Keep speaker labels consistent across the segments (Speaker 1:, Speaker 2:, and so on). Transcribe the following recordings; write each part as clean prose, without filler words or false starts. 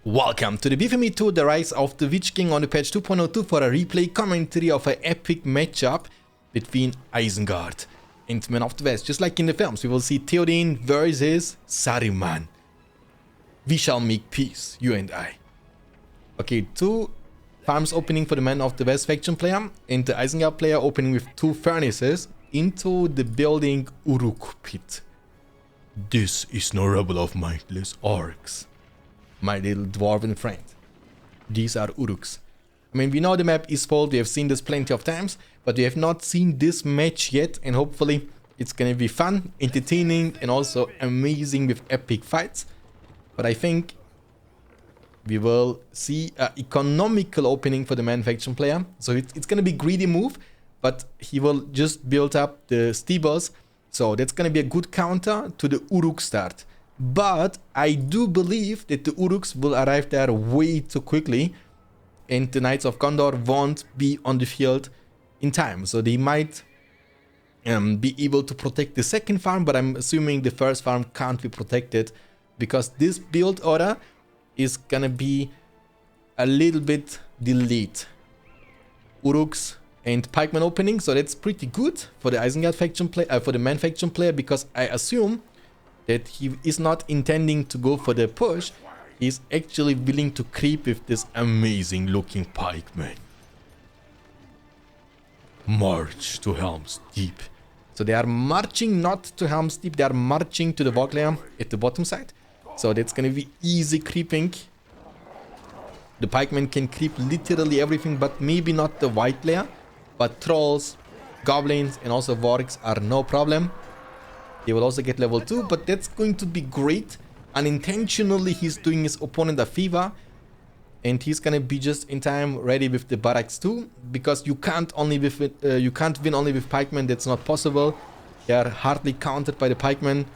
Speaker 1: Welcome to the BFME2, the Rise of the Witch King on the patch 2.02 for a replay commentary of an epic matchup between Isengard and Men of the West. Just like in the films, we will see Theoden versus Saruman. We shall make peace, you and I. Okay, two farms opening for the Men of the West faction player and the Isengard player opening with two furnaces into the building Uruk pit. This is no rebel of mindless orcs. My little dwarven friend. These are Uruks. I mean, we know the map is full, we have seen this plenty of times, but we have not seen this match yet, and hopefully it's gonna be fun, entertaining, and also amazing with epic fights. But I think we will see an economical opening for the Man faction player. So it's gonna be greedy move, but he will just build up the stables, so that's gonna be a good counter to the Uruk start. But I do believe that the Uruks will arrive there way too quickly and the Knights of Gondor won't be on the field in time. So they might be able to protect the second farm, but I'm assuming the first farm can't be protected because this build order is gonna be a little bit delayed. Uruks and pikemen opening, so that's pretty good for the Isengard faction player, for the Man faction player, because I assume that he is not intending to go for the push. He's actually willing to creep with this amazing looking pikeman. March to Helm's Deep. So they are marching not to Helm's Deep, they are marching to the Walk layer at the bottom side. So that's gonna be easy creeping. The pikeman can creep literally everything, but maybe not the white layer. But trolls, goblins, and also wargs are no problem. They will also get level 2, but that's going to be great. Unintentionally, he's doing his opponent a favor. And he's gonna be just in time ready with the barracks too. Because you can't win only with pikemen, that's not possible. They are hardly countered by the pikemen.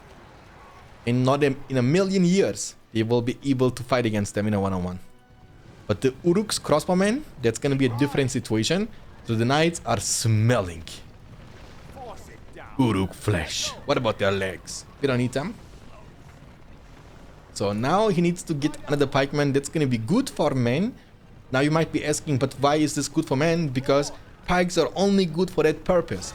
Speaker 1: And not in a million years, they will be able to fight against them in a one-on-one. But the Uruk's crossbowmen, that's gonna be a different situation. So the knights are smelling Uruk flesh. What about their legs? We don't need them. So now he needs to get another pikeman. That's gonna be good for men. Now you might be asking, but why is this good for men? Because pikes are only good for that purpose.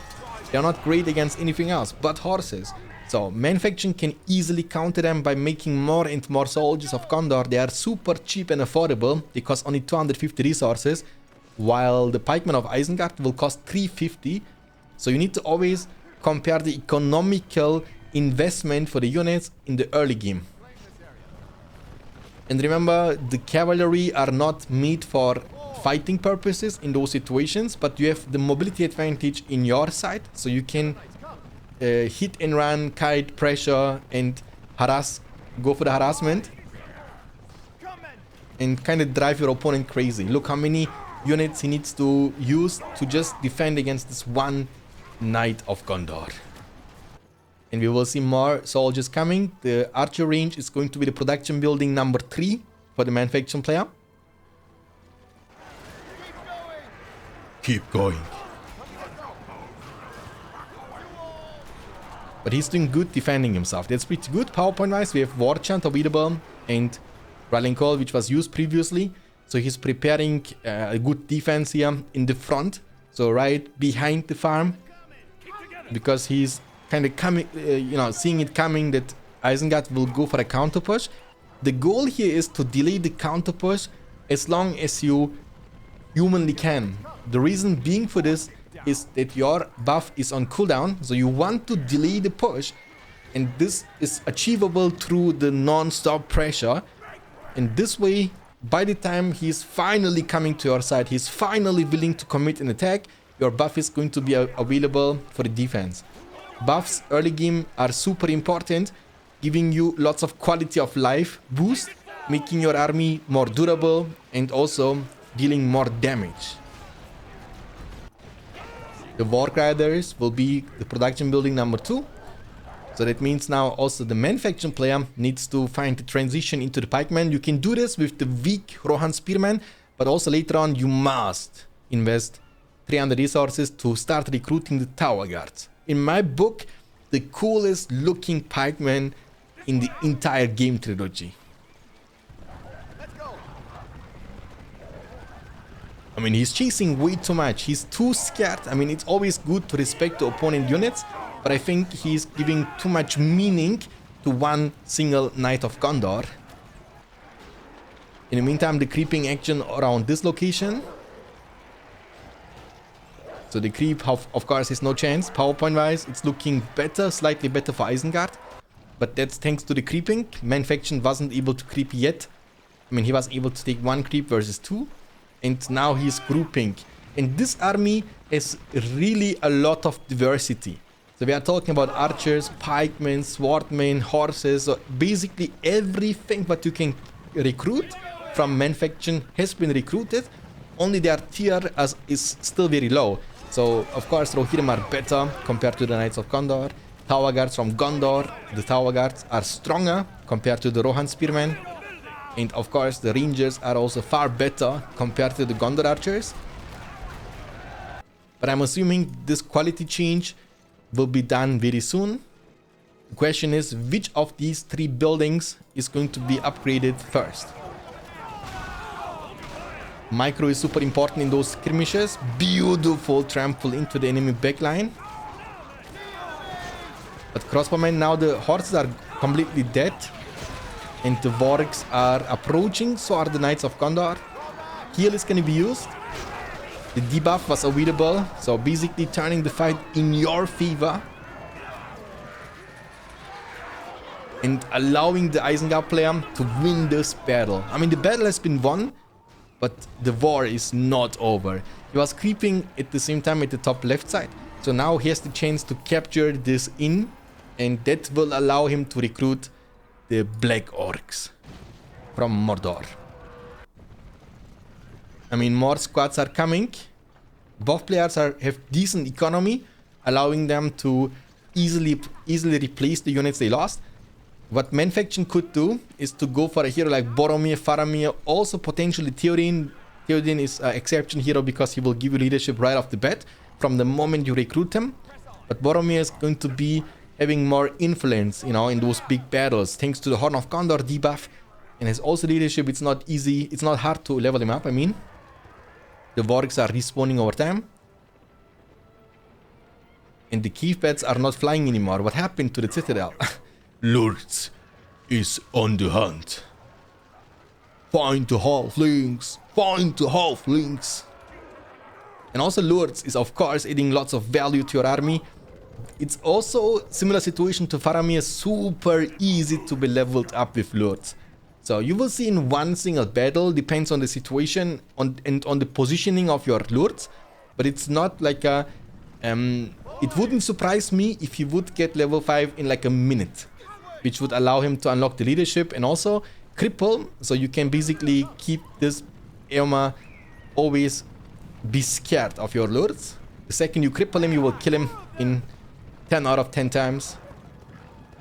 Speaker 1: They are not great against anything else but horses. So Man faction can easily counter them by making more and more soldiers of Gondor. They are super cheap and affordable. They cost only 250 resources, while the pikemen of Isengard will cost 350. So you need to always compare the economical investment for the units in the early game. And remember, the cavalry are not made for fighting purposes in those situations, but you have the mobility advantage in your side, so you can hit and run, kite, pressure, and harass, go for the harassment, and kind of drive your opponent crazy. Look how many units he needs to use to just defend against this one Knight of Gondor. And we will see more soldiers coming. The archer range is going to be the production building number 3 for the Man faction player. Keep going. But he's doing good defending himself. That's pretty good. PowerPoint wise, we have War Chant available and Rallying Call, which was used previously. So he's preparing a good defense here in the front. So right behind the farm. Because he's kind of coming, seeing it coming that Isengard will go for a counter push. The goal here is to delay the counter push as long as you humanly can. The reason being for this is that your buff is on cooldown, so you want to delay the push, and this is achievable through the non-stop pressure. And this way, by the time he's finally coming to your side, he's finally willing to commit an attack, your buff is going to be available for the defense. Buffs early game are super important, giving you lots of quality of life boost, making your army more durable and also dealing more damage. The Warg Riders will be the production building number 2. So that means now also the Man faction player needs to find the transition into the pikemen. You can do this with the weak Rohan Spearman, but also later on you must invest 300 resources to start recruiting the Tower Guards. In my book, the coolest looking pikeman in the entire game trilogy. I mean, he's chasing way too much. He's too scared. I mean, it's always good to respect the opponent units, but I think he's giving too much meaning to one single Knight of Gondor. In the meantime, the creeping action around this location. So the creep, of course, has no chance. PowerPoint-wise, it's looking better, slightly better for Isengard. But that's thanks to the creeping. Man faction wasn't able to creep yet. I mean, he was able to take one creep versus two. And now he's grouping. And this army has really a lot of diversity. So we are talking about archers, pikemen, swordmen, horses. So basically everything that you can recruit from Man faction has been recruited. Only their tier is still very low. So, of course, Rohirrim are better compared to the Knights of Gondor. Tower Guards from Gondor, the Tower Guards are stronger compared to the Rohan Spearmen. And, of course, the Rangers are also far better compared to the Gondor Archers. But I'm assuming this quality change will be done very soon. The question is, which of these three buildings is going to be upgraded first? Micro is super important in those skirmishes. Beautiful trample into the enemy backline. But crossbowmen, now the horses are completely dead. And the wargs are approaching, so are the Knights of Gondor. Heal is going to be used. The debuff was available, so basically turning the fight in your favor. And allowing the Isengard player to win this battle. I mean, the battle has been won, but the war is not over. He was creeping at the same time at the top left side. So now he has the chance to capture this inn. And that will allow him to recruit the Black Orcs from Mordor. I mean, more squads are coming. Both players have decent economy, allowing them to easily replace the units they lost. What Man faction could do is to go for a hero like Boromir, Faramir, also potentially Theoden. Theoden is an exception hero because he will give you leadership right off the bat from the moment you recruit him. But Boromir is going to be having more influence, you know, in those big battles thanks to the Horn of Gondor debuff. And has also leadership. It's not easy, it's not hard to level him up, I mean. The wargs are respawning over time. And the cave bats are not flying anymore. What happened to the citadel? Lurtz is on the hunt. Find the halflings. Find the halflings. And also Lurtz is of course adding lots of value to your army. It's also similar situation to Faramir, super easy to be leveled up with Lurtz. So you will see in one single battle, depends on the situation and on the positioning of your Lurtz. But it's not like a... it wouldn't surprise me if he would get level 5 in like a minute, which would allow him to unlock the leadership and also cripple. So you can basically keep this Eomer always be scared of your Lurtz. The second you cripple him, you will kill him in 10 out of 10 times.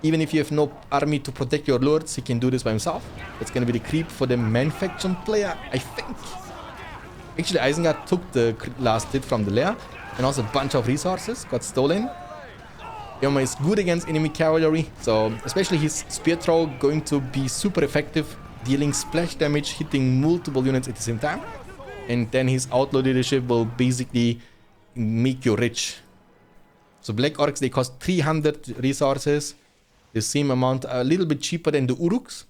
Speaker 1: Even if you have no army to protect your Lurtz, he can do this by himself. That's going to be the creep for the Man faction player, I think. Actually, Isengard took the last hit from the lair. And also a bunch of resources got stolen. Eomer is good against enemy cavalry, so especially his spear throw going to be super effective, dealing splash damage, hitting multiple units at the same time. And then his outlaw leadership will basically make you rich. So Black Orcs, they cost 300 resources, the same amount, a little bit cheaper than the Uruks.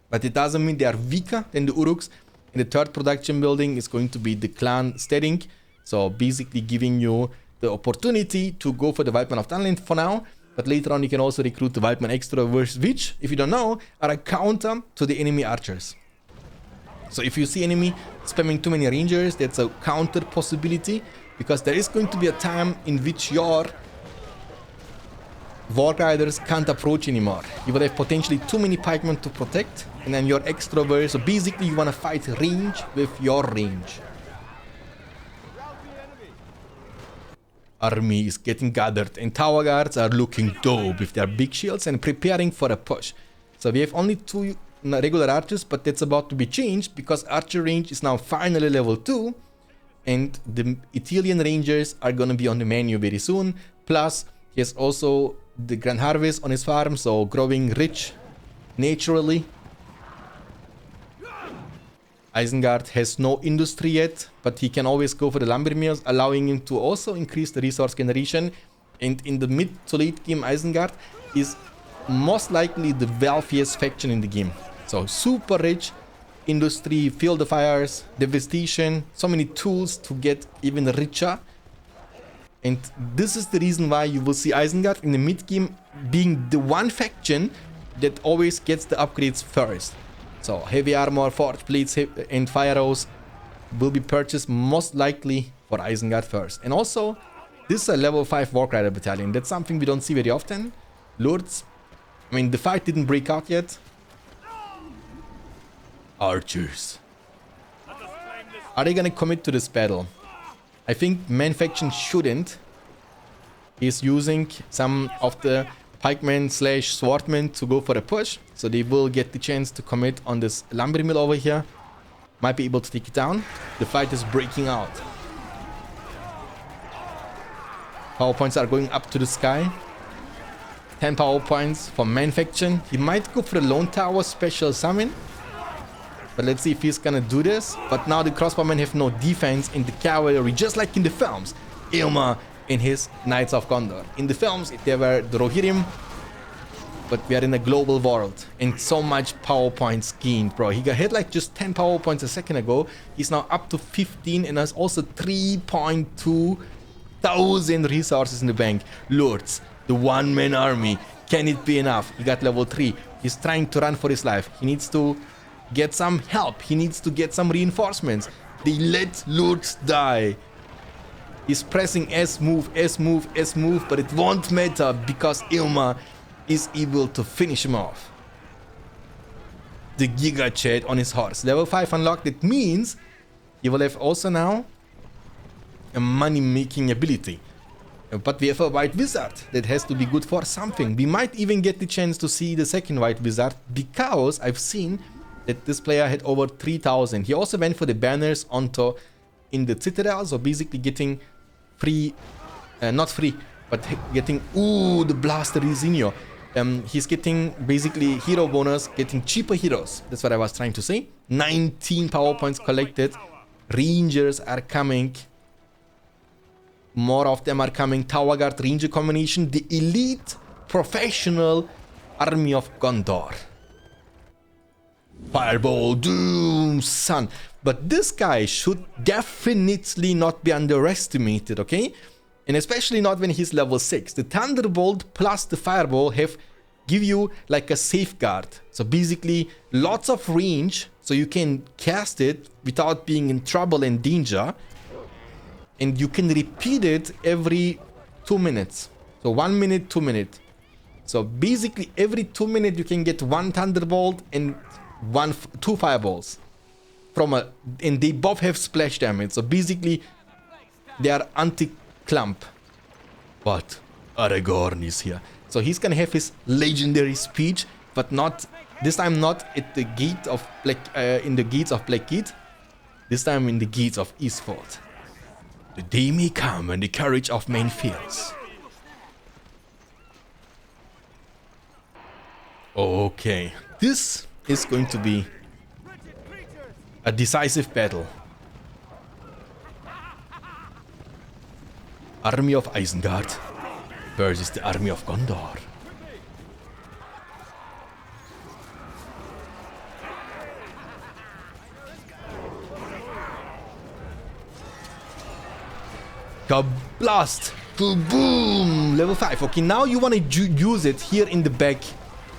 Speaker 1: But it doesn't mean they are weaker than the Uruks. And the third production building is going to be the clan steading. So basically giving you the opportunity to go for the Wildman of Dunland for now. But later on you can also recruit the Wildman Extra, which, if you don't know, are a counter to the enemy archers. So if you see enemy spamming too many rangers, that's a counter possibility. Because there is going to be a time in which your War Riders can't approach anymore. You will have potentially too many pikemen to protect. And then your extroverts, so basically you want to fight range with your range. Army is getting gathered and Tower Guards are looking dope with their big shields and preparing for a push. So we have only 2 regular archers, but that's about to be changed because archer range is now finally level 2. And the Ithilien Rangers are gonna be on the menu very soon. Plus, he has also the Grand Harvest on his farm, so growing rich naturally. Isengard has no industry yet, but he can always go for the lumber mills, allowing him to also increase the resource generation. And in the mid to late game, Isengard is most likely the wealthiest faction in the game. So super rich industry, field of fires, devastation, so many tools to get even richer. And this is the reason why you will see Isengard in the mid game being the one faction that always gets the upgrades first. So heavy armor, forge plates, and fire arrows will be purchased most likely for Isengard first. And also, this is a level 5 Warrider battalion. That's something we don't see very often. Lords, I mean, the fight didn't break out yet. Archers. Are they gonna commit to this battle? I think main faction shouldn't. He's using some of the pikemen / swordmen to go for a push. So they will get the chance to commit on this lumber mill over here. Might be able to take it down. The fight is breaking out. Power points are going up to the sky. 10 power points for main faction. He might go for a lone tower special summon. But let's see if he's gonna do this. But now the crossbowmen have no defense in the cavalry, just like in the films. Ilma and his Knights of Gondor. In the films, they were the Rohirrim. But we are in a global world. And so much power points gained, bro. He had like just 10 power points a second ago. He's now up to 15 and has also 3.2 thousand resources in the bank. Lords, the one-man army. Can it be enough? He got level 3. He's trying to run for his life. He needs to get some help. He needs to get some reinforcements. They let Lords die. He's pressing S move, S move, S move, but it won't matter because Ilma is able to finish him off. The Giga Chat on his horse. Level 5 unlocked. It means he will have also now a money-making ability. But we have a White Wizard that has to be good for something. We might even get the chance to see the second White Wizard because I've seen that this player had over 3,000. He also went for the banners onto in the Citadel, so basically getting free, not free, but getting, ooh, the Blaster Isinio. He's getting basically hero bonus, getting cheaper heroes. That's what I was trying to say. 19 power points collected. Rangers are coming. More of them are coming. Tower Guard Ranger combination. The elite professional army of Gondor. Fireball, Doom, Sun. But this guy should definitely not be underestimated, okay? And especially not when he's level 6. The Thunderbolt plus the Fireball give you like a safeguard. So basically lots of range so you can cast it without being in trouble and danger. And you can repeat it every 2 minutes. So 1 minute, 2 minutes. So basically every 2 minutes you can get 1 Thunderbolt and 2 Fireballs. And they both have splash damage. So basically they are anti-clump. But Aragorn is here. So he's gonna have his legendary speech, but not this time not at the gate of Black in the gates of Blackgate. This time in the gates of Eastfold. The day may come when the courage of men fails. Okay, this is going to be a decisive battle. Army of Isengard versus the army of Gondor. Blast! Boom! Level 5. Okay, now you want to use it here in the back.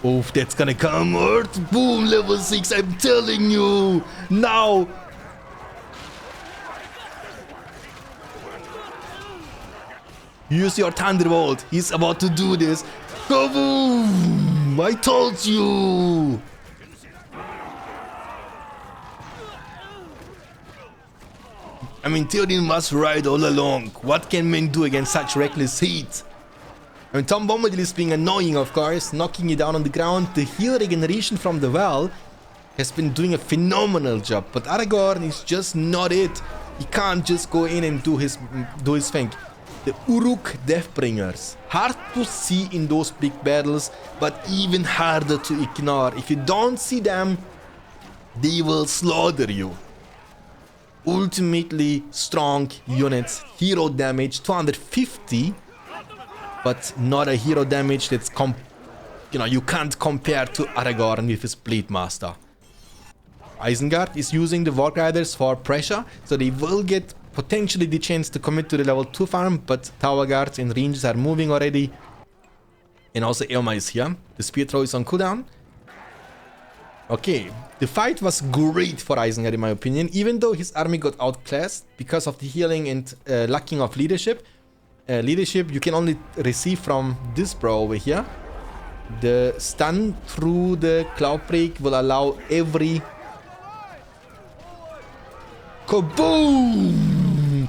Speaker 1: Oh, that's gonna come hurt. Boom! Level 6, I'm telling you! Now! Use your Thunderbolt. He's about to do this. Kaboom! I told you! I mean, Theoden must ride all along. What can men do against such reckless heat? I mean, Tom Bombadil is being annoying, of course, knocking you down on the ground. The heal regeneration from the well has been doing a phenomenal job. But Aragorn is just not it. He can't just go in and do his thing. The Uruk Deathbringers. Hard to see in those big battles, but even harder to ignore. If you don't see them, they will slaughter you. Ultimately strong units, hero damage 250, but not a hero damage that's you can't compare to Aragorn with his Blade Master. Isengard is using the Warg Riders for pressure, so they will get potentially the chance to commit to the level 2 farm, but Tower Guards and Rangers are moving already. And also Eoma is here. The Spear Throw is on cooldown. Okay, the fight was great for Isengard in my opinion, even though his army got outclassed because of the healing and lacking of leadership. Leadership you can only receive from this bro over here. The stun through the Cloud Break will allow every... Kaboom!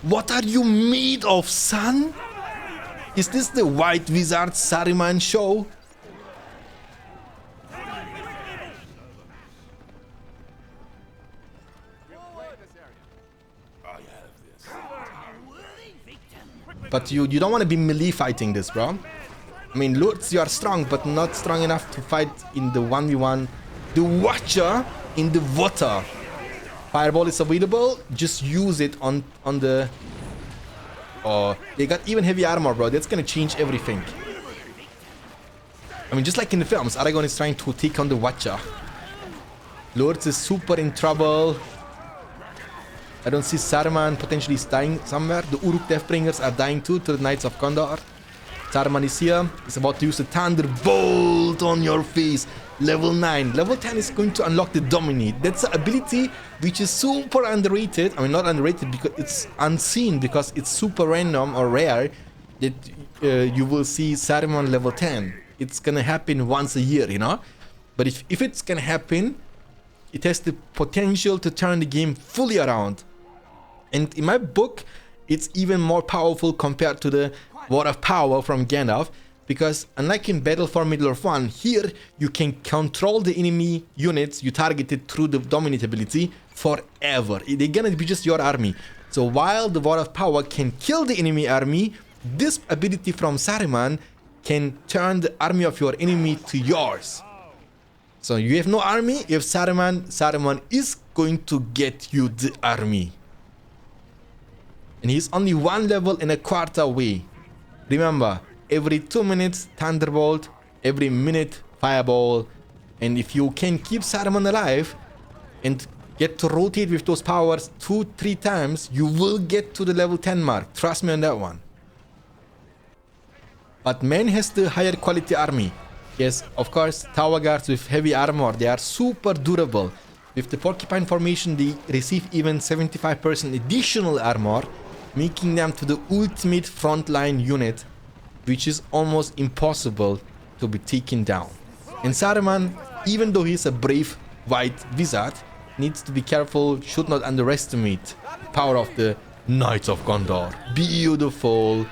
Speaker 1: What are you made of, son? Is this the White Wizard Saruman show? But you don't want to be melee fighting this, bro. I mean, Lords, you are strong, but not strong enough to fight in the 1v1. The Watcher in the water. Fireball is available. Just use it on the... Oh, they got even heavy armor, bro. That's gonna change everything. I mean, just like in the films, Aragorn is trying to take on the Watcher. Lords is super in trouble. I don't see Saruman potentially dying somewhere. The Uruk Deathbringers are dying too to the Knights of Gondor. Saruman is here. He's about to use the Thunderbolt on your face. Level 9. Level 10 is going to unlock the Dominate. That's an ability which is super underrated. I mean, not underrated because it's unseen, because it's super random or rare that you will see Saruman level 10. It's gonna happen once a year, you know? But if it's gonna happen, it has the potential to turn the game fully around. And in my book, it's even more powerful compared to the Word of Power from Gandalf, because unlike in Battle for Middle-earth 1, here you can control the enemy units you targeted through the Dominate ability forever. They're gonna be just your army. So while the Word of Power can kill the enemy army, this ability from Saruman can turn the army of your enemy to yours. So you have no army, you have Saruman. Saruman is going to get you the army. And he's only one level and a quarter away. Remember, every 2 minutes Thunderbolt, every minute Fireball. And if you can keep Saruman alive and get to rotate with those powers 2-3 times, you will get to the level 10 mark. Trust me on that one. But man has the higher quality army. Yes, of course, Tower Guards with heavy armor, they are super durable. With the Porcupine formation, they receive even 75% additional armor, making them to the ultimate frontline unit, which is almost impossible to be taken down. And Saruman, even though he's a brave white wizard, needs to be careful, should not underestimate the power of the Knights of Gondor. Beautiful.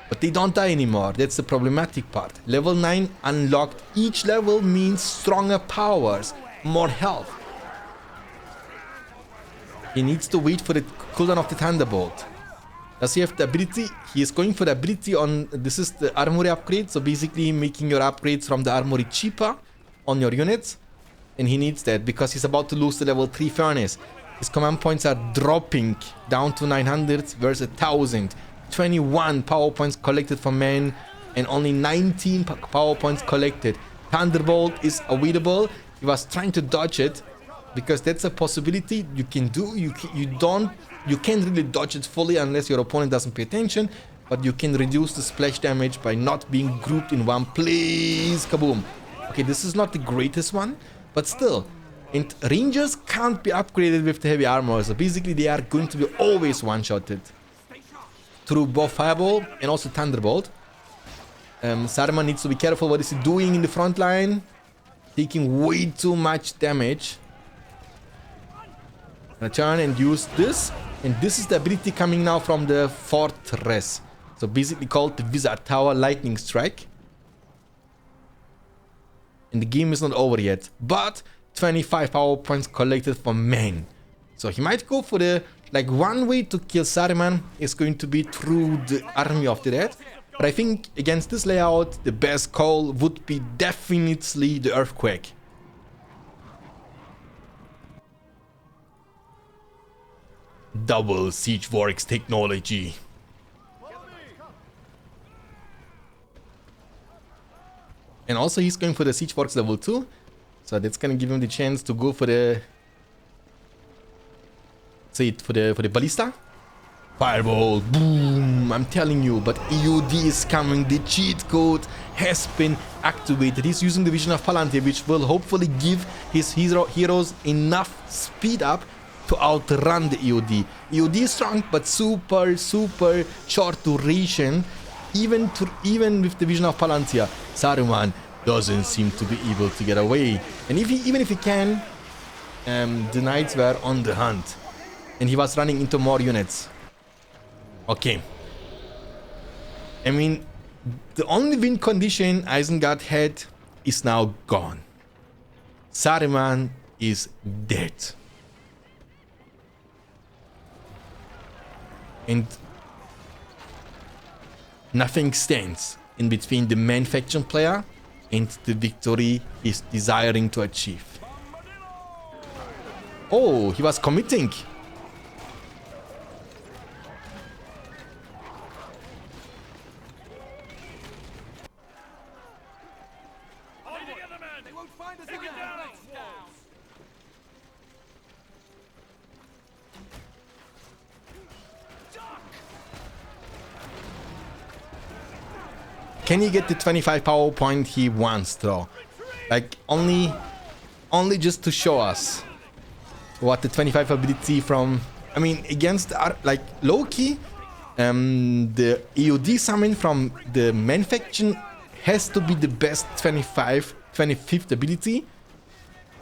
Speaker 1: But they don't die anymore, that's the problematic part. Level 9 unlocked. Each level means stronger powers, more health. He needs to wait for the cooldown of the Thunderbolt. Does he have the ability? He is going for the ability on... This is the armory upgrade, so basically making your upgrades from the armory cheaper on your units. And he needs that because he's about to lose the level 3 furnace. His command points are dropping down to 900 versus 1000. 21 power points collected from men and only 19 power points collected. Thunderbolt is available. He was trying to dodge it because that's a possibility you can do. You can't really dodge it fully unless your opponent doesn't pay attention, but you can reduce the splash damage by not being grouped in one place. Kaboom. Okay, this is not the greatest one, but still. And Rangers can't be upgraded with the heavy armor, so basically they are going to be always one-shotted through both Fireball and also Thunderbolt. Saruman needs to be careful what is he doing in the front line. Taking way too much damage. Gonna turn and use this. And this is the ability coming now from the Fortress. So basically called the Wizard Tower Lightning Strike. And the game is not over yet. But 25 power points collected from men. So he might go for the... Like, one way to kill Saruman is going to be through the Army of the Dead. But I think against this layout, the best call would be definitely the Earthquake. Double Siege Works technology. And also he's going for the Siege Works level 2. So that's gonna give him the chance to go for the... say it, for the Ballista. Fireball, boom, I'm telling you, but EOD is coming, the cheat code has been activated. He's using the Vision of Palantir, which will hopefully give his heroes enough speed up to outrun the EOD. EOD is strong, but super short duration. Even with the Vision of Palantir, Saruman doesn't seem to be able to get away. And even if he can, the knights were on the hunt. And he was running into more units. Okay. I mean, the only win condition Isengard had is now gone. Saruman is dead. And nothing stands in between the main faction player and the victory he's desiring to achieve. Oh, he was committing. Can he get the 25 power point he wants though? Like only just to show us what the 25 ability from, I mean, against like Loki, the EOD summon from the main faction has to be the best 25th ability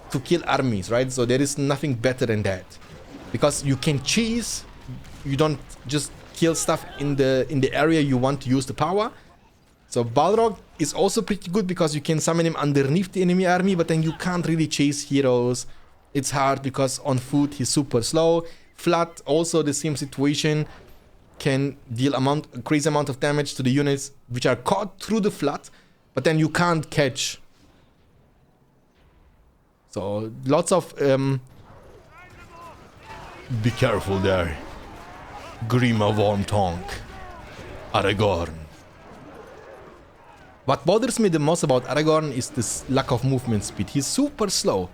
Speaker 1: to kill armies, right? So there is nothing better than that, because you can chase, you don't just kill stuff in the area you want to use the power. So Balrog is also pretty good because you can summon him underneath the enemy army, but then you can't really chase heroes. It's hard because on foot he's super slow. Flood, also the same situation, can deal a crazy amount of damage to the units which are caught through the flood, but then you can't catch. So lots of be careful there. Grima Wormtongue. Aragorn. What bothers me the most about Aragorn is this lack of movement speed. He's super slow.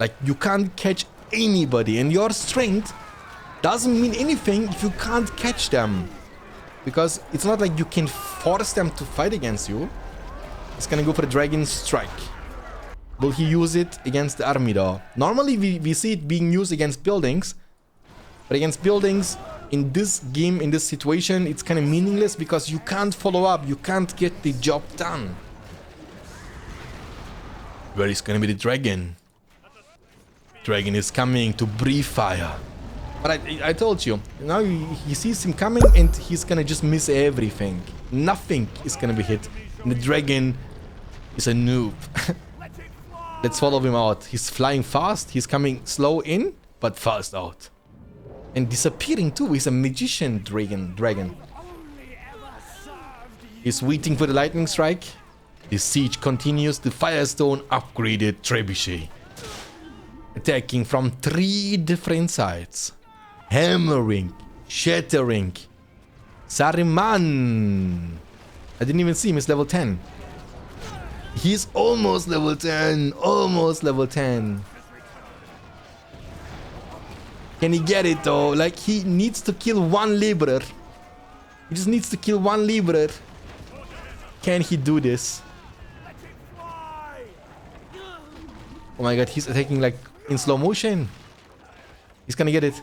Speaker 1: Like, you can't catch anybody, and your strength doesn't mean anything if you can't catch them. Because it's not like you can force them to fight against you. He's gonna go for the Dragon Strike. Will he use it against the army though? Normally we see it being used against buildings. But against buildings, in this game, in this situation, it's kind of meaningless because you can't follow up, you can't get the job done. Where is gonna be the dragon? Dragon is coming to breathe fire. But I told you, now he sees him coming and he's gonna just miss everything. Nothing is gonna be hit. And the dragon is a noob. Let's follow him out. He's flying fast, he's coming slow in, but fast out. And disappearing too. He's a magician dragon. He's waiting for the lightning strike. The siege continues. The Firestone upgraded trebuchet, attacking from 3 different sides. Hammering, shattering. Saruman. I didn't even see him. He's level 10. He's almost level 10. Almost level 10. Can he get it though? Like, he needs to kill 1 laborer. He just needs to kill 1 laborer. Can he do this? Oh my god, he's attacking like in slow motion. He's gonna get it.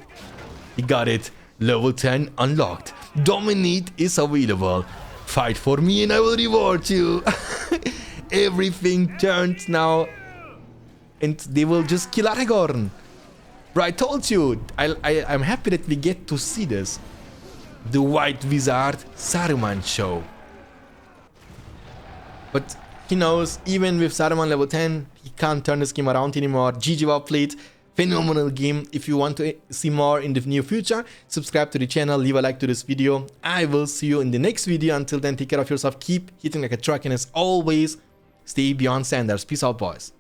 Speaker 1: He got it. Level 10 unlocked. Dominate is available. Fight for me and I will reward you. Everything turns now. And they will just kill Aragorn. Bro, I told you, I'm happy that we get to see this. The White Wizard Saruman show. But he knows, even with Saruman level 10, he can't turn this game around anymore. GG well played. Phenomenal game. If you want to see more in the near future, subscribe to the channel, leave a like to this video. I will see you in the next video. Until then, take care of yourself, keep hitting like a truck, and as always, stay beyond standards. Peace out, boys.